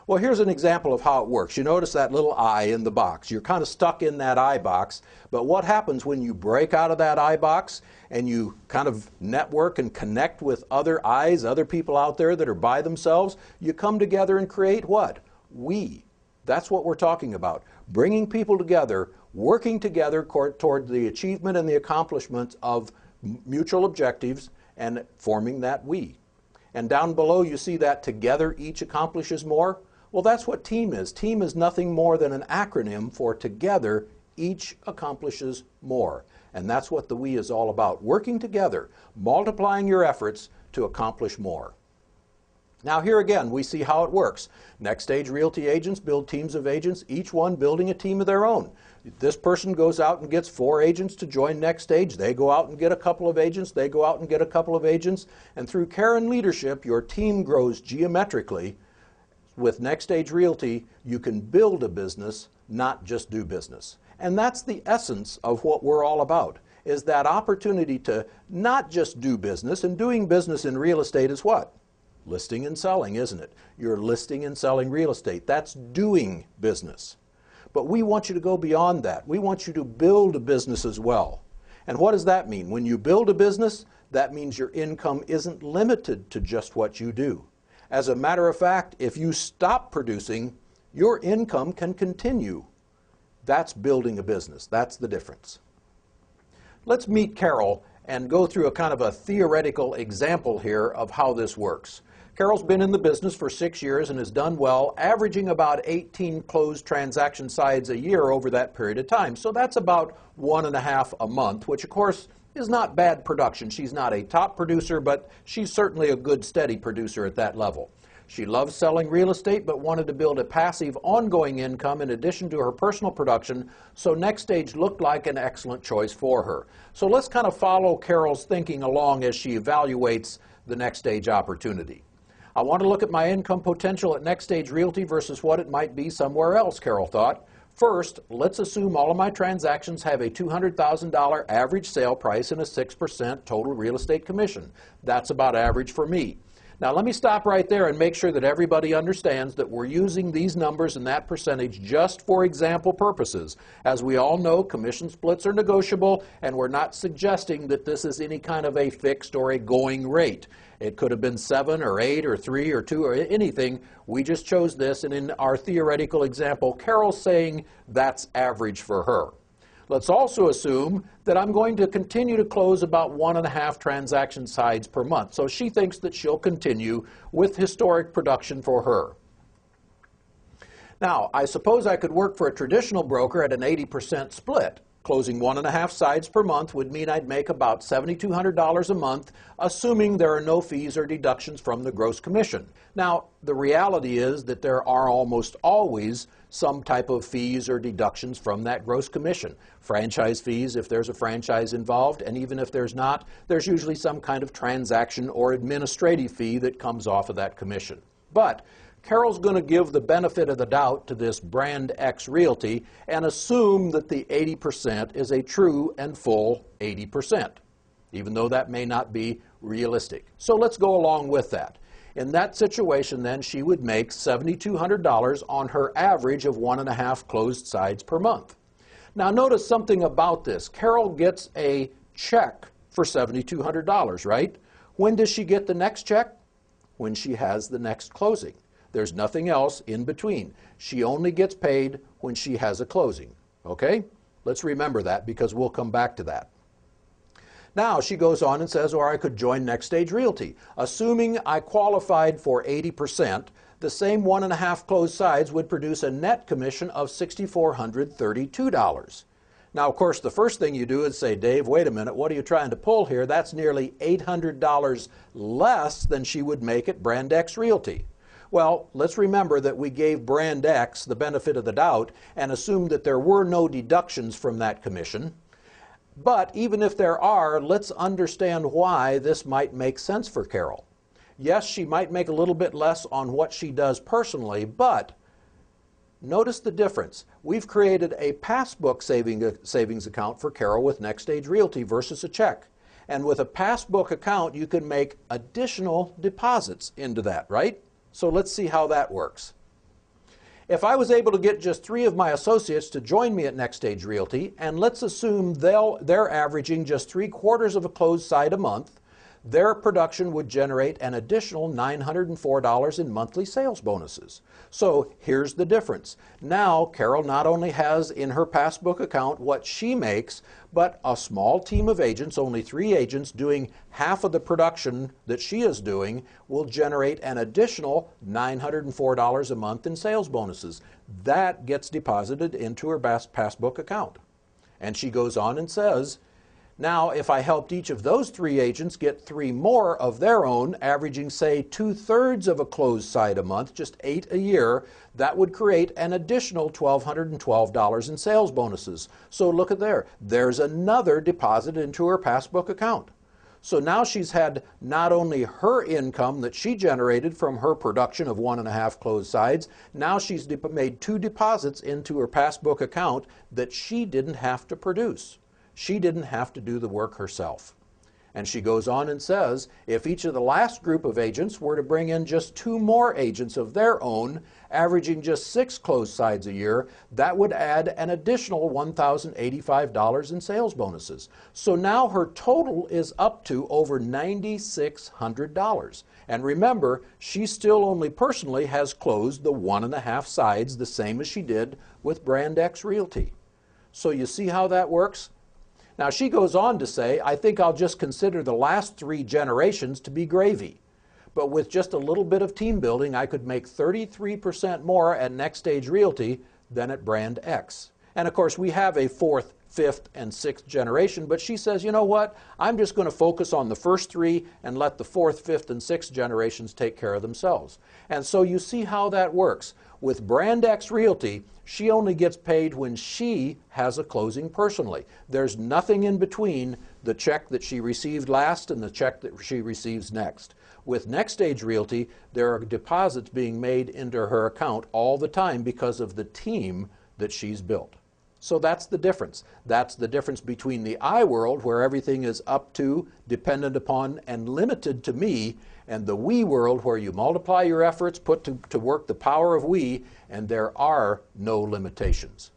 Well, here's an example of how it works. You notice that little I in the box. You're kind of stuck in that I box, but what happens when you break out of that I box and you kind of network and connect with other I's, other people out there that are by themselves? You come together and create what? We. That's what we're talking about. Bringing people together, working together toward the achievement and the accomplishment of mutual objectives and forming that we. And down below you see that together each accomplishes more. Well, that's what team is. Team is nothing more than an acronym for together each accomplishes more. And that's what the we is all about. Working together, multiplying your efforts to accomplish more. Now here again, we see how it works. Nextage Realty agents build teams of agents, each one building a team of their own. This person goes out and gets 4 agents to join Nextage. They go out and get a couple of agents. They go out and get a couple of agents. And through care and leadership, your team grows geometrically. With Nextage Realty, you can build a business, not just do business. And that's the essence of what we're all about, is that opportunity to not just do business. And doing business in real estate is what? Listing and selling, isn't it? You're listing and selling real estate. That's doing business. But we want you to go beyond that. We want you to build a business as well. And what does that mean? When you build a business, that means your income isn't limited to just what you do. As a matter of fact, if you stop producing, your income can continue. That's building a business. That's the difference. Let's meet Carol and go through a kind of a theoretical example here of how this works. Carol's been in the business for 6 years and has done well, averaging about 18 closed transaction sides a year over that period of time. So that's about 1.5 a month, which of course is not bad production. She's not a top producer, but she's certainly a good, steady producer at that level. She loves selling real estate, but wanted to build a passive, ongoing income in addition to her personal production, so Nextage looked like an excellent choice for her. So let's kind of follow Carol's thinking along as she evaluates the Nextage opportunity. I want to look at my income potential at Nextage Realty versus what it might be somewhere else, Carol thought. First, let's assume all of my transactions have a $200,000 average sale price and a 6% total real estate commission. That's about average for me. Now let me stop right there and make sure that everybody understands that we're using these numbers and that percentage just for example purposes. As we all know, commission splits are negotiable, and we're not suggesting that this is any kind of a fixed or a going rate. It could have been 7 or 8 or 3 or 2 or anything. We just chose this, and in our theoretical example, Carol's saying that's average for her. Let's also assume that I'm going to continue to close about 1.5 transaction sides per month. So she thinks that she'll continue with historic production for her. Now, I suppose I could work for a traditional broker at an 80% split. Closing 1.5 sides per month would mean I'd make about $7,200 a month, assuming there are no fees or deductions from the gross commission. Now, the reality is that there are almost always some type of fees or deductions from that gross commission. Franchise fees if there's a franchise involved, and even if there's not, there's usually some kind of transaction or administrative fee that comes off of that commission. But Carol's going to give the benefit of the doubt to this Brand X Realty and assume that the 80% is a true and full 80%, even though that may not be realistic. So let's go along with that. In that situation, then, she would make $7,200 on her average of 1.5 closed sides per month. Now notice something about this. Carol gets a check for $7,200, right? When does she get the next check? When she has the next closing. There's nothing else in between. She only gets paid when she has a closing. Okay? Let's remember that because we'll come back to that. Now she goes on and says, or I could join Nextage Realty. Assuming I qualified for 80%, the same 1.5 closed sides would produce a net commission of $6,432. Now, of course, the first thing you do is say, Dave, wait a minute, what are you trying to pull here? That's nearly $800 less than she would make at Brand X Realty. Well, let's remember that we gave Brand X the benefit of the doubt and assumed that there were no deductions from that commission. But even if there are, let's understand why this might make sense for Carol. Yes, she might make a little bit less on what she does personally, but notice the difference. We've created a passbook savings account for Carol with Nextage Realty versus a check. And with a passbook account, you can make additional deposits into that, right? So let's see how that works. If I was able to get just 3 of my associates to join me at Nextage Realty, and let's assume they're averaging just 3/4 of a closed site a month, their production would generate an additional $904 in monthly sales bonuses. So here's the difference. Now, Carol not only has in her passbook account what she makes, but a small team of agents, only 3 agents doing half of the production that she is doing, will generate an additional $904 a month in sales bonuses. That gets deposited into her passbook account. And she goes on and says, now, if I helped each of those 3 agents get 3 more of their own, averaging, say, 2/3 of a closed site a month, just 8 a year, that would create an additional $1,212 in sales bonuses. So look at there. There's another deposit into her passbook account. So now she's had not only her income that she generated from her production of 1.5 closed sites, now she's made 2 deposits into her passbook account that she didn't have to produce. She didn't have to do the work herself. And she goes on and says, if each of the last group of agents were to bring in just 2 more agents of their own, averaging just 6 closed sites a year, that would add an additional $1,085 in sales bonuses. So now her total is up to over $9,600. And remember, she still only personally has closed the 1.5 sites, the same as she did with Brand X Realty. So you see how that works? Now she goes on to say, I think I'll just consider the last 3 generations to be gravy. But with just a little bit of team building, I could make 33% more at Nextage Realty than at Brand X. And of course, we have a 4th, 5th, and 6th generation, but she says, you know what? I'm just going to focus on the first 3 and let the 4th, 5th, and 6th generations take care of themselves. And so you see how that works. With Brand X Realty, she only gets paid when she has a closing personally. There's nothing in between the check that she received last and the check that she receives next. With Nextage Realty, there are deposits being made into her account all the time because of the team that she's built. So that's the difference. That's the difference between the I world, where everything is up to, dependent upon, and limited to me, and the we world, where you multiply your efforts, put to work the power of we, and there are no limitations.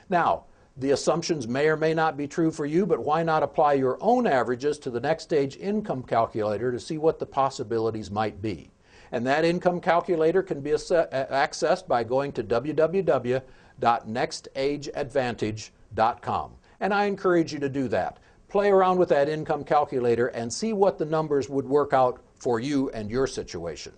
Now, the assumptions may or may not be true for you, but why not apply your own averages to the Nextage income calculator to see what the possibilities might be? And that income calculator can be accessed by going to www.nextageadvantage.com. And I encourage you to do that. Play around with that income calculator and see what the numbers would work out for you and your situation.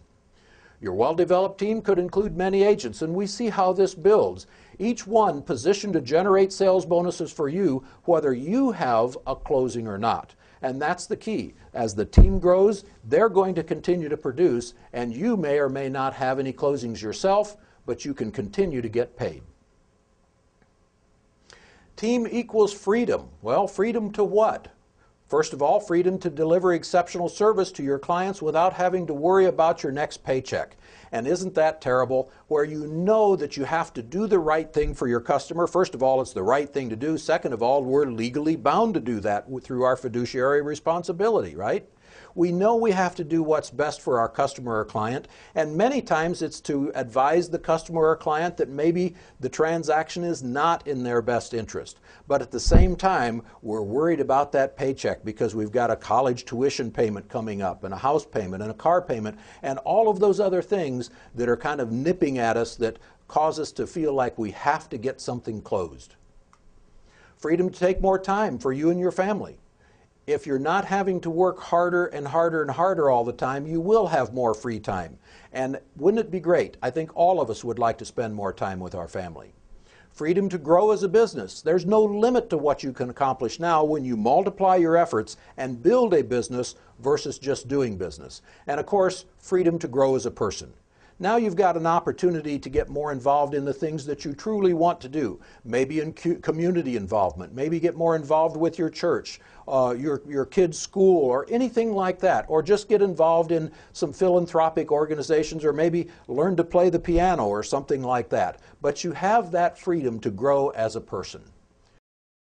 Your well-developed team could include many agents, and we see how this builds. Each one positioned to generate sales bonuses for you, whether you have a closing or not. And that's the key. As the team grows, they're going to continue to produce, and you may or may not have any closings yourself, but you can continue to get paid. Team equals freedom. Well, freedom to what? First of all, freedom to deliver exceptional service to your clients without having to worry about your next paycheck. And isn't that terrible? Where you know that you have to do the right thing for your customer. First of all, it's the right thing to do. Second of all, we're legally bound to do that through our fiduciary responsibility, right? We know we have to do what's best for our customer or client, and many times it's to advise the customer or client that maybe the transaction is not in their best interest. But at the same time, we're worried about that paycheck because we've got a college tuition payment coming up, and a house payment, and a car payment, and all of those other things that are kind of nipping at us that cause us to feel like we have to get something closed. Freedom to take more time for you and your family. If you're not having to work harder and harder and harder all the time, you will have more free time. And wouldn't it be great? I think all of us would like to spend more time with our family. Freedom to grow as a business. There's no limit to what you can accomplish now when you multiply your efforts and build a business versus just doing business. And of course, freedom to grow as a person. Now you've got an opportunity to get more involved in the things that you truly want to do. Maybe in community involvement, maybe get more involved with your church, your kids' school, or anything like that. Or just get involved in some philanthropic organizations, or maybe learn to play the piano or something like that. But you have that freedom to grow as a person.